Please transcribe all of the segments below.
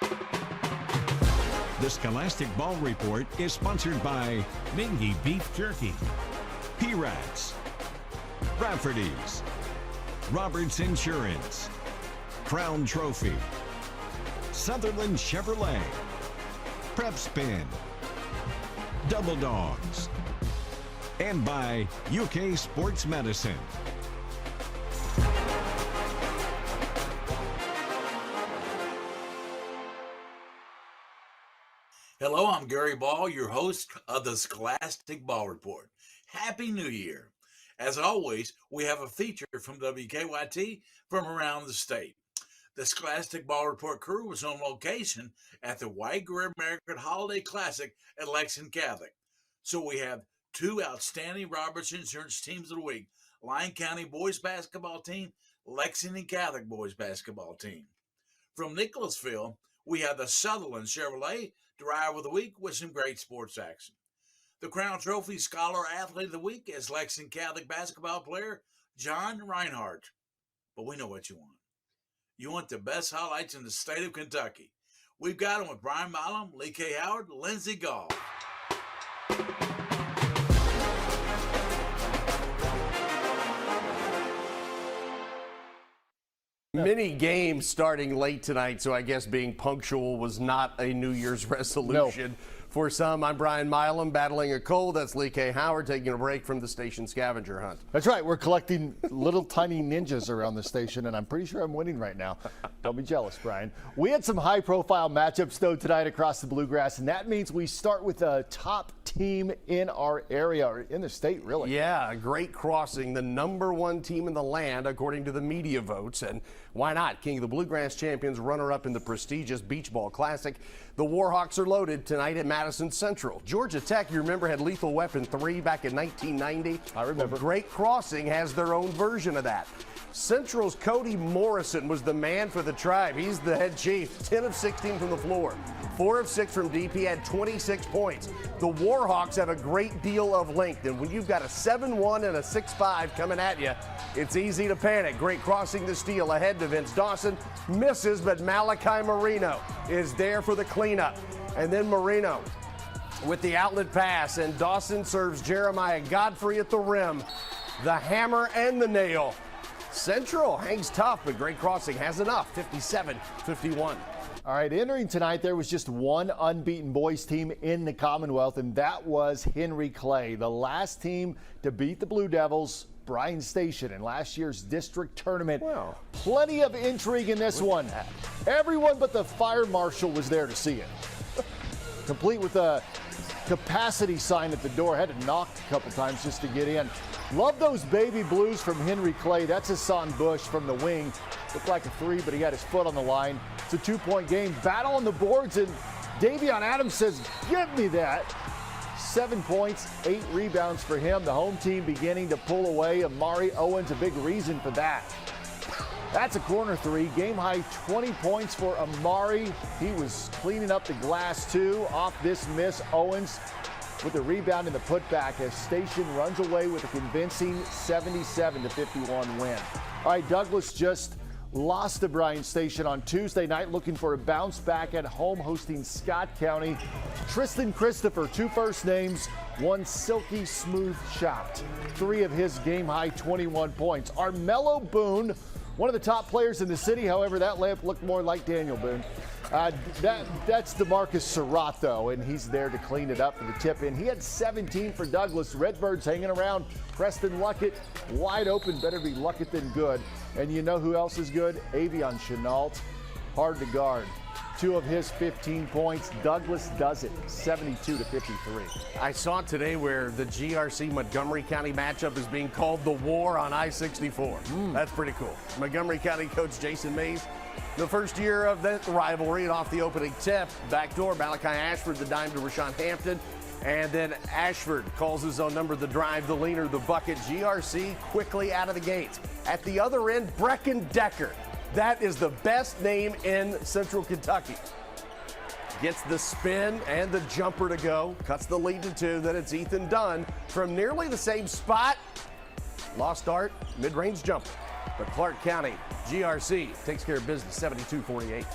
The Scholastic Ball Report is sponsored by Mingy Beef Jerky, P-Rats, Rafferty's, Roberts Insurance, Crown Trophy, Sutherland Chevrolet, Prep Spin, Double Dogs, and by UK Sports Medicine. Hello, I'm Gary Ball, your host of the Scholastic Ball Report. Happy New Year. As always, we have a feature from WKYT from around the state. The Scholastic Ball Report crew was on location at the White Great American Holiday Classic at Lexington Catholic. So we have two outstanding Roberts Insurance teams of the week, Lyon County Boys Basketball Team, Lexington Catholic Boys Basketball Team. From Nicholasville, we have the Sutherland Chevrolet Driver of the Week with some great sports action. The Crown Trophy Scholar Athlete of the Week is Lexington Catholic basketball player John Reinhardt. But we know what you want. You want the best highlights in the state of Kentucky. We've got them with Brian Milam, Lee K. Howard, Lindsey Gall. Many games starting late tonight, so I guess being punctual was not a New Year's resolution. No. For some, I'm Brian Milam, battling a cold. That's Lee K. Howard, taking a break from the station scavenger hunt. That's right. We're collecting little tiny ninjas around the station, and I'm pretty sure I'm winning right now. Don't be jealous, Brian. We had some high-profile matchups, though, tonight across the Bluegrass, and that means we start with a top team in our area, or in the state, really. Yeah, great crossing. The #1 team in the land, according to the media votes. And why not? King of the Bluegrass champions, runner-up in the prestigious Beach Ball Classic. The Warhawks are loaded tonight at Madison Central. Georgia Tech, you remember, had Lethal Weapon 3 back in 1990. I remember. Well, Great Crossing has their own version of that. Central's Cody Morrison was the man for the tribe. He's the head chief. 10 of 16 from the floor. 4 of 6 from deep. He had 26 points. The Warhawks have a great deal of length, and when you've got a 7'1" and a 6'5" coming at you, it's easy to panic. Great crossing the steal ahead to Vince Dawson. Misses, but Malachi Marino is there for the cleanup. And then Marino with the outlet pass, and Dawson serves Jeremiah Godfrey at the rim. The hammer and the nail. Central hangs tough, but Great Crossing has enough. 57-51. All right, entering tonight, there was just one unbeaten boys team in the Commonwealth, and that was Henry Clay, the last team to beat the Blue Devils, Bryan Station, in last year's district tournament. Wow. Plenty of intrigue in this one. Everyone but the fire marshal was there to see it. Complete with a capacity sign at the door. Had to knock a couple times just to get in. Love those baby blues from Henry Clay. That's Hassan Bush from the wing. Looked like a 3, but he had his foot on the line. It's a 2-point game. Battle on the boards, and Davion Adams says, "Give me that." 7 points, 8 rebounds for him. The home team beginning to pull away. Amari Owens, a big reason for that. That's a corner 3. Game high 20 points for Amari. He was cleaning up the glass too. Off this miss, Owens with the rebound and the putback as Station runs away with a convincing 77-51 win. All right, Douglas just lost to Bryan Station on Tuesday night, looking for a bounce back at home, hosting Scott County. Tristan Christopher, 2 first names, 1 silky smooth shot. 3 of his game high 21 points. Armello Boone, one of the top players in the city. However, that layup looked more like Daniel Boone. That's DeMarcus Surratt, though, and he's there to clean it up for the tip-in. He had 17 for Douglas. Redbirds hanging around. Preston Luckett, wide open. Better be Luckett than good. And you know who else is good? Avion Chenault, hard to guard. 2 of his 15 points. Douglas does it, 72-53. I saw today where the GRC Montgomery County matchup is being called the War on I-64. That's pretty cool. Montgomery County coach Jason Mays, the first year of that rivalry, and off the opening tip, backdoor, Malachi Ashford, the dime to Rashawn Hampton, and then Ashford calls his own number, the drive, the leaner, the bucket. GRC quickly out of the gates. At the other end, Brecken Decker. That is the best name in Central Kentucky. Gets the spin and the jumper to go. Cuts the lead to 2. Then it's Ethan Dunn from nearly the same spot. Lost start, mid-range jumper. But Clark County, GRC, takes care of business, 72-48.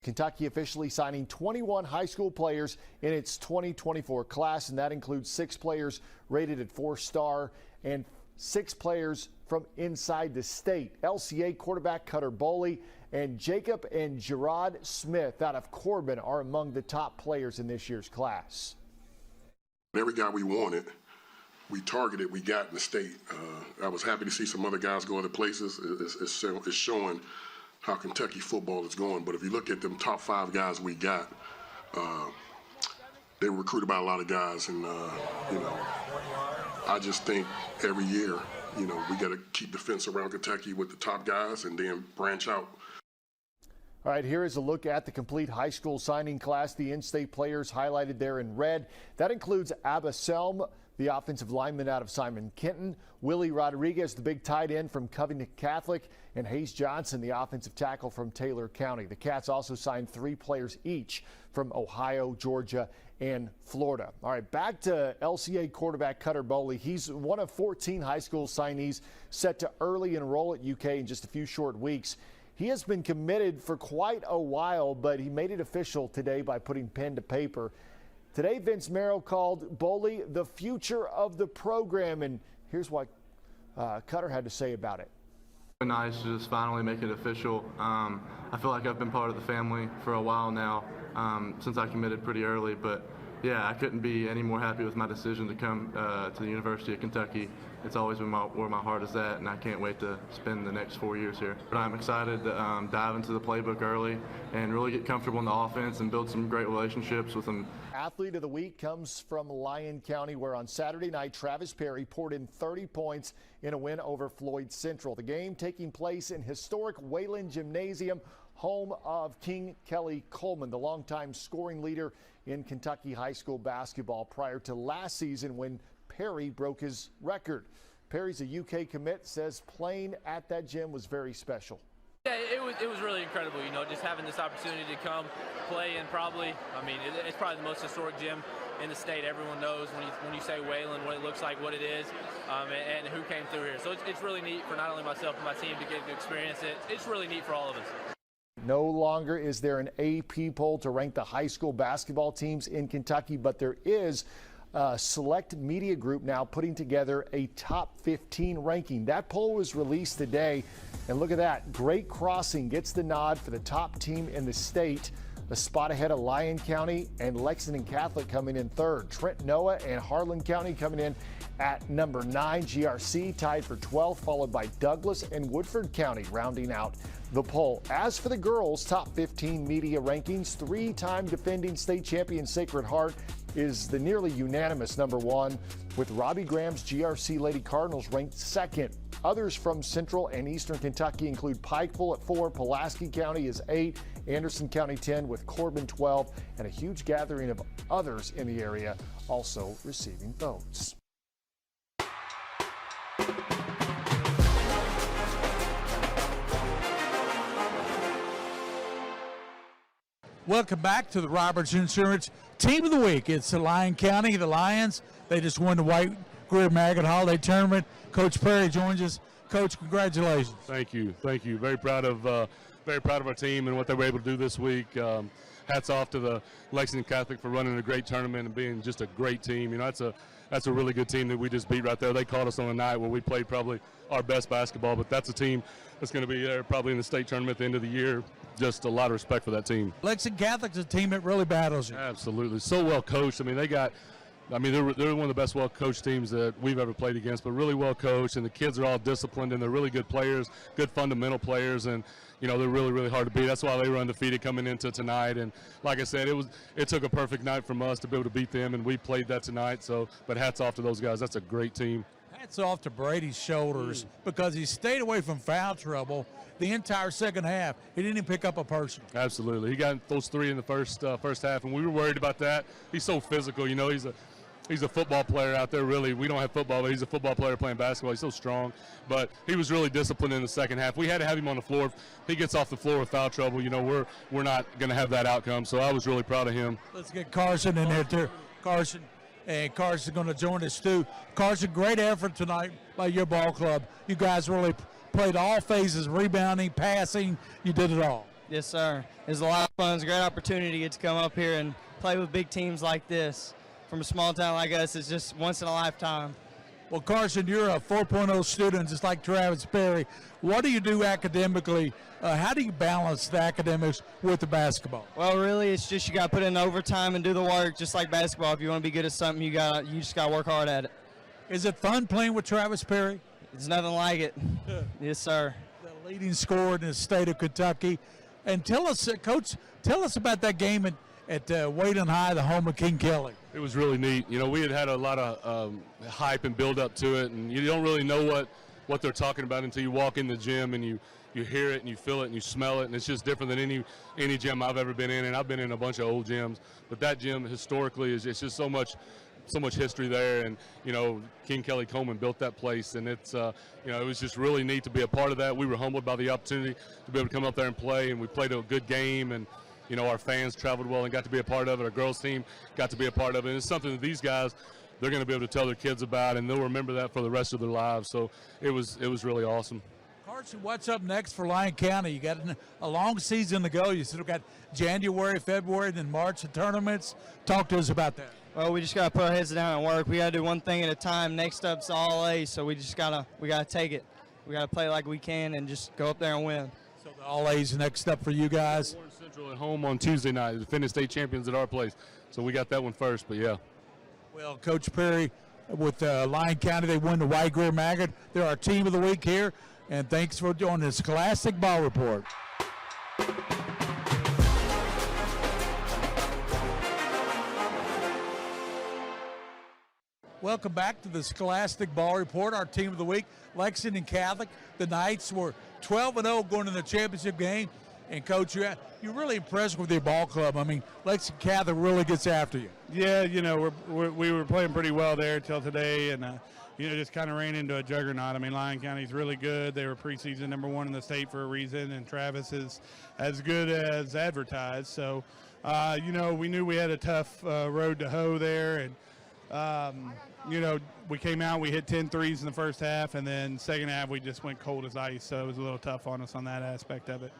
Kentucky officially signing 21 high school players in its 2024 class, and that includes 6 players rated at 4-star and 6 players from inside the state. LCA quarterback Cutter Boley and Jacob and Gerard Smith out of Corbin are among the top players in this year's class. Every guy we wanted, we targeted, we got in the state. I was happy to see some other guys go other places. It's showing how Kentucky football is going. But if you look at them top 5 guys we got, they were recruited by a lot of guys. And, I just think every year, we got to keep the fence around Kentucky with the top guys and then branch out. All right, here is a look at the complete high school signing class. The in-state players highlighted there in red. That includes Abba Selm, the offensive lineman out of Simon Kenton, Willie Rodriguez, the big tight end from Covington Catholic, and Hayes Johnson, the offensive tackle from Taylor County. The Cats also signed 3 players each from Ohio, Georgia, and Florida. All right, back to LCA quarterback Cutter Boley. He's one of 14 high school signees set to early enroll at UK in just a few short weeks. He has been committed for quite a while, but he made it official today by putting pen to paper. Today, Vince Merrill called Boley the future of the program, and here's what Cutter had to say about it. Nice to just finally make it official. I feel like I've been part of the family for a while now, since I committed pretty early, but yeah, I couldn't be any more happy with my decision to come to the University of Kentucky. It's always been where my heart is at, and I can't wait to spend the next 4 years here. But I'm excited to dive into the playbook early and really get comfortable in the offense and build some great relationships with them. Athlete of the week comes from Lyon County, where on Saturday night, Travis Perry poured in 30 points in a win over Floyd Central. The game taking place in historic Wayland Gymnasium, home of King Kelly Coleman, the longtime scoring leader in Kentucky high school basketball prior to last season when Perry broke his record. Perry's a UK commit, says playing at that gym was very special. Yeah, it was really incredible, just having this opportunity to come play in it's probably the most historic gym in the state. Everyone knows when you say Wayland, what it looks like, what it is, and who came through here. So it's really neat for not only myself and my team to get to experience it. It's really neat for all of us. No longer is there an AP poll to rank the high school basketball teams in Kentucky, but there is a select media group now putting together a top 15 ranking. That poll was released today, and look at that. Great Crossing gets the nod for the top team in the state, a spot ahead of Lyon County and Lexington Catholic coming in third. Trent Noah and Harlan County coming in at number 9. GRC tied for 12th, followed by Douglas and Woodford County rounding out the poll. As for the girls' top 15 media rankings, 3-time defending state champion Sacred Heart is the nearly unanimous number 1, with Robbie Graham's GRC Lady Cardinals ranked 2nd. Others from Central and Eastern Kentucky include Pikeville at 4, Pulaski County is 8, Anderson County 10, with Corbin 12, and a huge gathering of others in the area also receiving votes. Welcome back to the Roberts Insurance Team of the Week. It's Lyon County, the Lions. They just won the White Greer Maggot Holiday Tournament. Coach Perry joins us. Coach, congratulations. Thank you. Very proud of our team and what they were able to do this week. Hats off to the Lexington Catholic for running a great tournament and being just a great team. That's a really good team that we just beat right there. They caught us on a night where we played probably our best basketball, but that's a team that's going to be there probably in the state tournament at the end of the year. Just a lot of respect for that team. Lexington Catholic's a team that really battles you. Absolutely. So well coached. They're one of the best well-coached teams that we've ever played against, but really well-coached, and the kids are all disciplined, and they're really good players, good fundamental players, and, they're really, really hard to beat. That's why they were undefeated coming into tonight, and like I said, it took a perfect night from us to be able to beat them, and we played that tonight, but hats off to those guys. That's a great team. Hats off to Brady's shoulders because he stayed away from foul trouble the entire second half. He didn't even pick up a person. Absolutely. He got those 3 in the first half, and we were worried about that. He's so physical. He's a football player out there, really. We don't have football, but he's a football player playing basketball. He's so strong. But he was really disciplined in the second half. We had to have him on the floor. If he gets off the floor with foul trouble, we're not going to have that outcome. So I was really proud of him. Let's get Carson in there, too. Carson's going to join us, too. Carson, great effort tonight by your ball club. You guys really played all phases, rebounding, passing. You did it all. Yes, sir. It's a lot of fun. It's a great opportunity to get to come up here and play with big teams like this. From a small town like us, it's just once in a lifetime. Well, Carson, you're a 4.0 student, just like Travis Perry. What do you do academically? How do you balance the academics with the basketball? Well, really, it's just you got to put in overtime and do the work, just like basketball. If you want to be good at something, you just got to work hard at it. Is it fun playing with Travis Perry? It's nothing like it. Yes, sir. The leading scorer in the state of Kentucky. And tell us, Coach, tell us about that game at Wayland High, the home of King Kelly. It was really neat. You know, we had a lot of hype and build up to it, and you don't really know what they're talking about until you walk in the gym and you hear it and you feel it and you smell it, and it's just different than any gym I've ever been in. And I've been in a bunch of old gyms, but that gym historically it's just so much history there. And you know, King Kelly Coleman built that place, and it's you know, it was just really neat to be a part of that. We were humbled by the opportunity to be able to come up there and play, and we played a good game. And you know, our fans traveled well and got to be a part of it. Our girls team got to be a part of it. And it's something that these guys, they're going to be able to tell their kids about, and they'll remember that for the rest of their lives. So it was really awesome. Carson, what's up next for Lyon County? You got a long season to go. You still got January, February, then March, the tournaments. Talk to us about that. Well, we just got to put our heads down and work. We got to do one thing at a time. Next up's All A, so we got to take it. We got to play like we can and just go up there and win. So the All A's next up for you guys. Warren Central at home on Tuesday night. The Finish State champions at our place. So we got that one first, but yeah. Well, Coach Perry with Lyon County, they won the White Greer Maggot. They're our team of the week here. And thanks for doing the Scholastic Ball Report. Welcome back to the Scholastic Ball Report, our team of the week. Lexington Catholic, the Knights were 12-0 going to the championship game. And, Coach, you're really impressed with their ball club. I mean, Lexington Catholic really gets after you. Yeah, you know, we were playing pretty well there till today, and, you know, just kind of ran into a juggernaut. I mean, Lyon County's really good. They were preseason #1 in the state for a reason, and Travis is as good as advertised. So, you know, we knew we had a tough road to hoe there, and, you know, we came out, we hit 10 threes in the first half, and then second half we just went cold as ice, so it was a little tough on us on that aspect of it.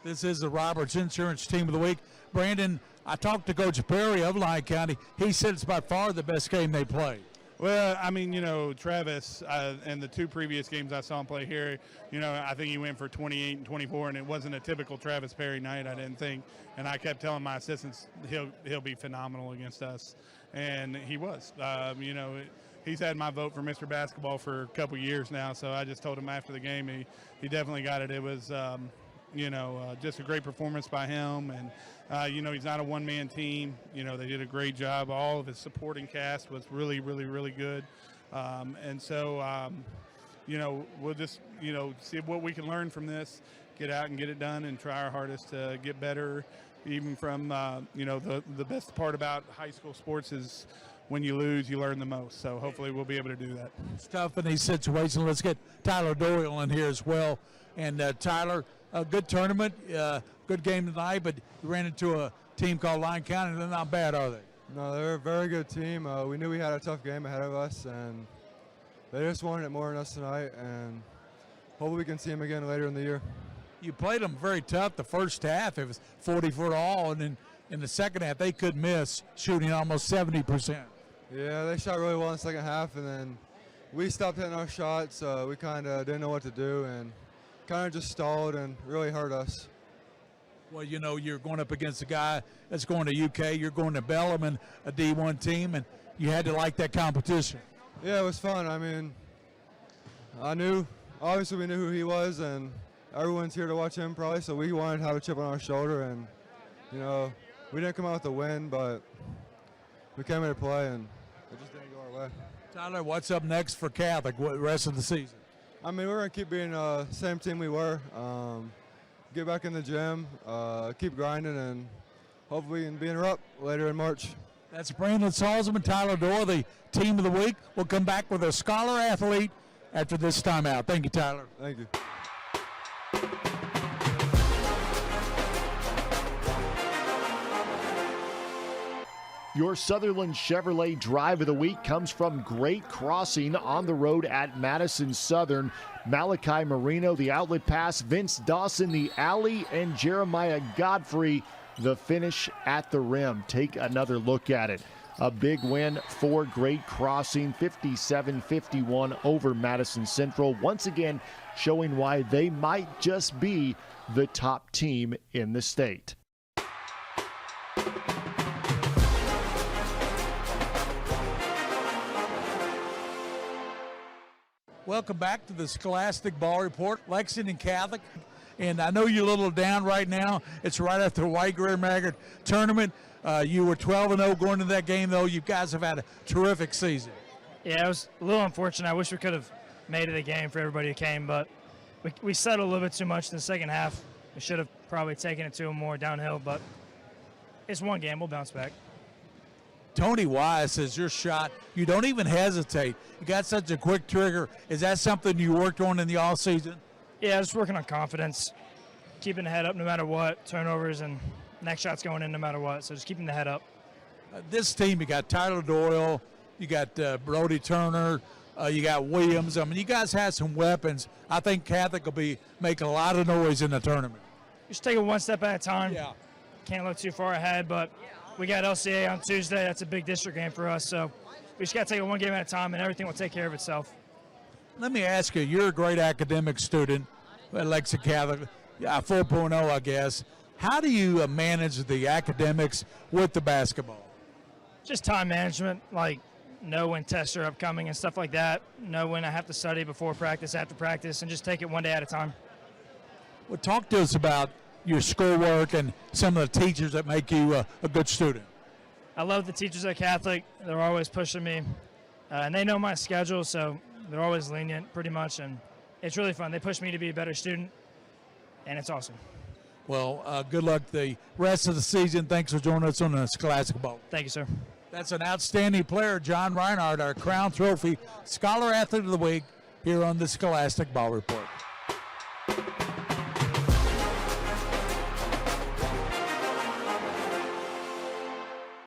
This is the Roberts Insurance Team of the Week. Brandon, I talked to Coach Perry of Lyon County. He said it's by far the best game they played. Well, I mean, you know, Travis, and the two previous games I saw him play here, you know, I think he went for 28 and 24, and it wasn't a typical Travis Perry night, I didn't think. And I kept telling my assistants he'll be phenomenal against us, and he was. You know, he's had my vote for Mr. Basketball for a couple years now, so I just told him after the game he definitely got it. It was, you know, just a great performance by him, and you know, he's not a one-man team. You know, they did a great job. All of his supporting cast was really, really, really good. And so, you know, we'll just, you know, see what we can learn from this, get out and get it done, and try our hardest to get better. Even from, you know, the best part about high school sports is when you lose, you learn the most. So hopefully we'll be able to do that. It's tough in these situations. Let's get Tyler Doyle in here as well. And Tyler, a good tournament, good game tonight, but you ran into a team called Lyon County. They're not bad, are they? No, they're a very good team. We knew we had a tough game ahead of us, and they just wanted it more than us tonight, and hopefully we can see them again later in the year. You played them very tough the first half. It was 40-foot all, and then in the second half they could miss, shooting almost 70%. Yeah, they shot really well in the second half, and then we stopped hitting our shots. We kind of didn't know what to do, and kind of just stalled and really hurt us. Well, you know, you're going up against a guy that's going to UK. You're going to Bellarmine, a D1 team, and you had to like that competition. Yeah, it was fun. I mean, obviously we knew who he was, and everyone's here to watch him probably, so we wanted to have a chip on our shoulder, and, you know, we didn't come out with a win, but we came here to play, and it just didn't go our way. Tyler, what's up next for Catholic the rest of the season? I mean, we're going to keep being the same team we were. Get back in the gym, keep grinding, and hopefully we can be in a up later in March. That's Brandon Salzman and Tyler Doyle, the team of the week. We'll come back with a scholar athlete after this timeout. Thank you, Tyler. Thank you. Your Sutherland Chevrolet Drive of the Week comes from Great Crossing on the road at Madison Southern. Malachi Marino, the outlet pass, Vince Dawson, the alley, and Jeremiah Godfrey, the finish at the rim. Take another look at it. A big win for Great Crossing, 57-51 over Madison Central. Once again, showing why they might just be the top team in the state. Welcome back to the Scholastic Ball Report. Lexington Catholic, and I know you're a little down right now. It's right after the White Greer Maggard tournament. You were 12-0 going into that game, though. You guys have had a terrific season. Yeah, it was a little unfortunate. I wish we could have made it a game for everybody who came, but we settled a little bit too much in the second half. We should have probably taken it to them more downhill, but it's one game. We'll bounce back. Tony Wise says your shot, you don't even hesitate. You got such a quick trigger. Is that something you worked on in the offseason? Yeah, just working on confidence, keeping the head up no matter what, turnovers, and next shot's going in no matter what, so just keeping the head up. This team, you got Tyler Doyle, you got Brody Turner, you got Williams. I mean, you guys have some weapons. I think Catholic will make a lot of noise in the tournament. Just take it one step at a time. Yeah. Can't look too far ahead, but we got LCA on Tuesday. That's a big district game for us, so we just got to take it one game at a time, and everything will take care of itself. Let me ask you, you're a great academic student at Lexington Catholic, 4.0, I guess. How do you manage the academics with the basketball? Just time management, like know when tests are upcoming and stuff like that, know when I have to study before practice, after practice, and just take it one day at a time. Well, talk to us about your schoolwork and some of the teachers that make you a good student. I love the teachers at Catholic. They're always pushing me, and they know my schedule, so they're always lenient pretty much, and it's really fun. They push me to be a better student, and it's awesome. Well, good luck the rest of the season. Thanks for joining us on the Scholastic Ball. Thank you, sir. That's an outstanding player, John Reinhardt, our Crown Trophy Scholar Athlete of the Week here on the Scholastic Ball Report.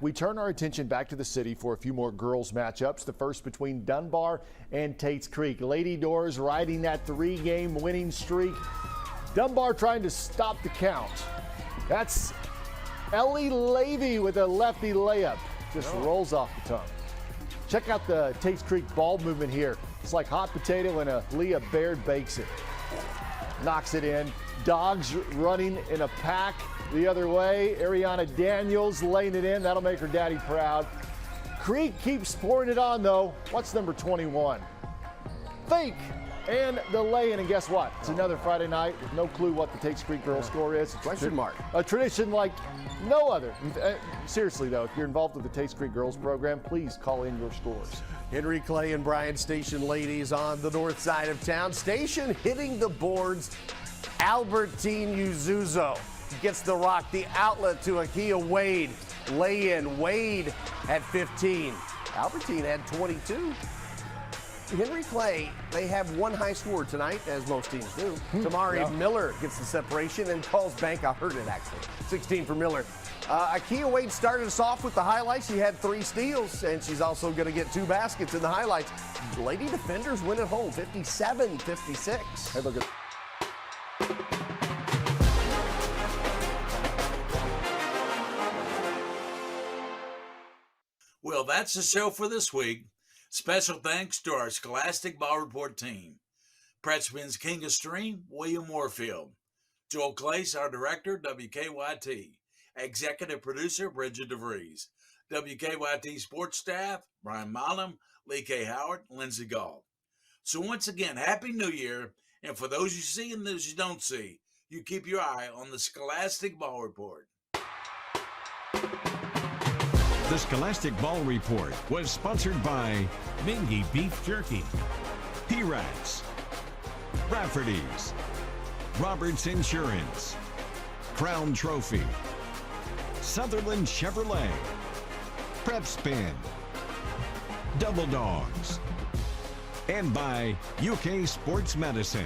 We turn our attention back to the city for a few more girls matchups. The first between Dunbar and Tates Creek. Lady Doors riding that 3-game winning streak. Dunbar trying to stop the count. That's Ellie Levy with a lefty layup. Just rolls off the tongue. Check out the Tates Creek ball movement here. It's like hot potato and a Leah Baird bakes it. Knocks it in. Dogs running in a pack the other way. Ariana Daniels laying it in. That'll make her daddy proud. Creek keeps pouring it on, though. What's number 21? Fake. And the lay-in, and guess what? It's another Friday night with no clue what the Tates Creek girls score is. Question mark. A tradition like no other. Seriously, though, if you're involved with the Tates Creek girls program, please call in your scores. Henry Clay and Bryan Station ladies on the north side of town. Station hitting the boards. Albertine Uzuzo gets the rock, the outlet to Akia Wade. Lay in. Wade at 15. Albertine had 22. Henry Clay, they have one high scorer tonight, as most teams do. Tamari Miller gets the separation and calls bank. I heard it, actually. 16 for Miller. Akia Wade started us off with the highlights. She had 3 steals, and she's also going to get 2 baskets in the highlights. Lady defenders win at home, 57-56. Hey, look at. Well, that's the show for this week. Special thanks to our Scholastic Ball Report team. Pratchman's King of Stream, William Warfield. Joel Clace, our director, WKYT. Executive producer, Bridget DeVries. WKYT sports staff, Brian Milam, Lee K. Howard, Lindsey Gall. So once again, Happy New Year. And for those you see and those you don't see, you keep your eye on the Scholastic Ball Report. The Scholastic Ball Report was sponsored by Mingy Beef Jerky, P-Rats, Rafferty's, Roberts Insurance, Crown Trophy, Sutherland Chevrolet, Prep Spin, Double Dogs, and by UK Sports Medicine.